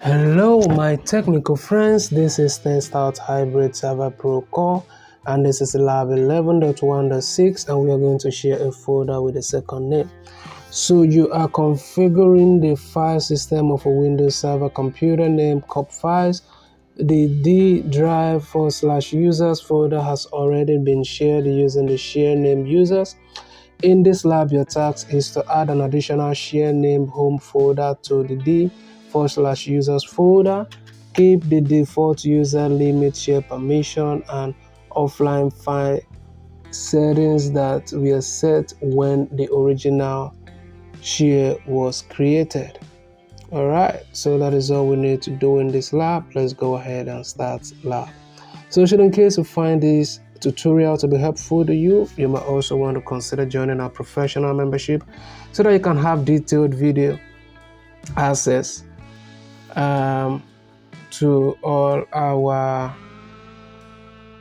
Hello my technical friends, this is TestOut Hybrid Server Pro Core and this is lab 11.1.6 and we are going to share a folder with a second name. So you are configuring the file system of a Windows Server computer named COP files. The D drive /users folder has already been shared using the share name users. In this lab, your task is to add an additional share name home folder to the D/users folder. Keep the default user limit share permission and offline file settings that were set when the original share was created. Alright, so that is all we need to do in this lab. Let's go ahead and start lab. So in case you find this tutorial to be helpful to you, you might also want to consider joining our professional membership so that you can have detailed video access to all our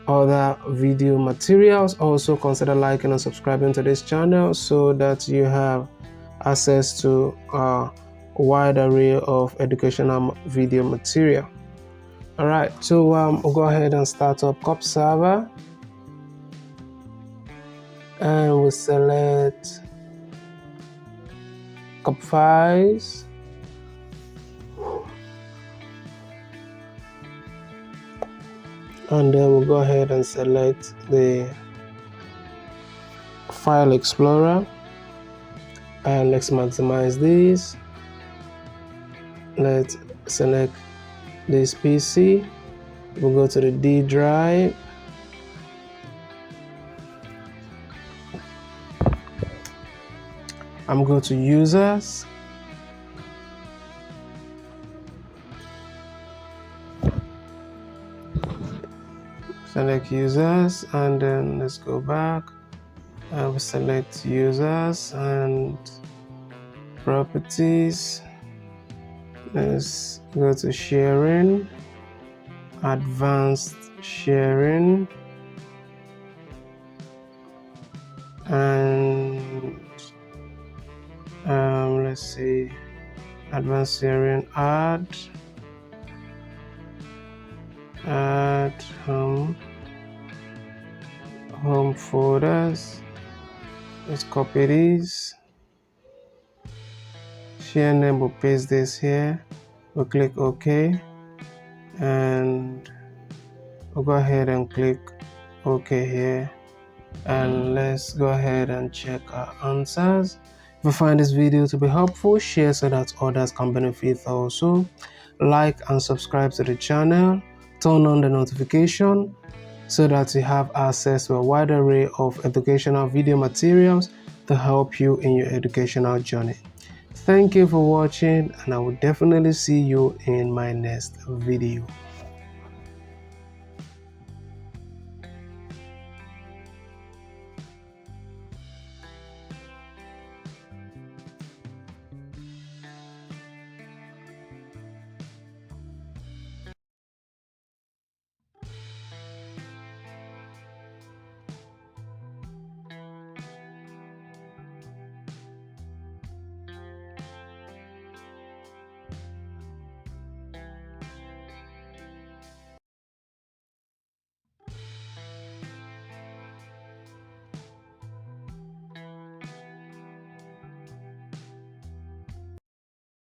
other video materials. Also consider liking and subscribing to this channel so that you have access to a wide array of educational video material. Alright, so we'll go ahead and start up COP server and we'll select COP files. And then we'll go ahead and select the file explorer and let's maximize this. Let's select this PC. We'll go to the D drive. I'm going to users. Select users and then let's go back and we select users and properties. Let's go to sharing, advanced sharing, and let's see, advanced sharing, add home folders. Let's copy these. Share name, we'll paste this here. We'll click OK and we'll go ahead and click OK here. And let's go ahead and check our answers. If you find this video to be helpful, share so that others can benefit also. Like and subscribe to the channel. Turn on the notification so that you have access to a wide array of educational video materials to help you in your educational journey. Thank you for watching and I will definitely see you in my next video.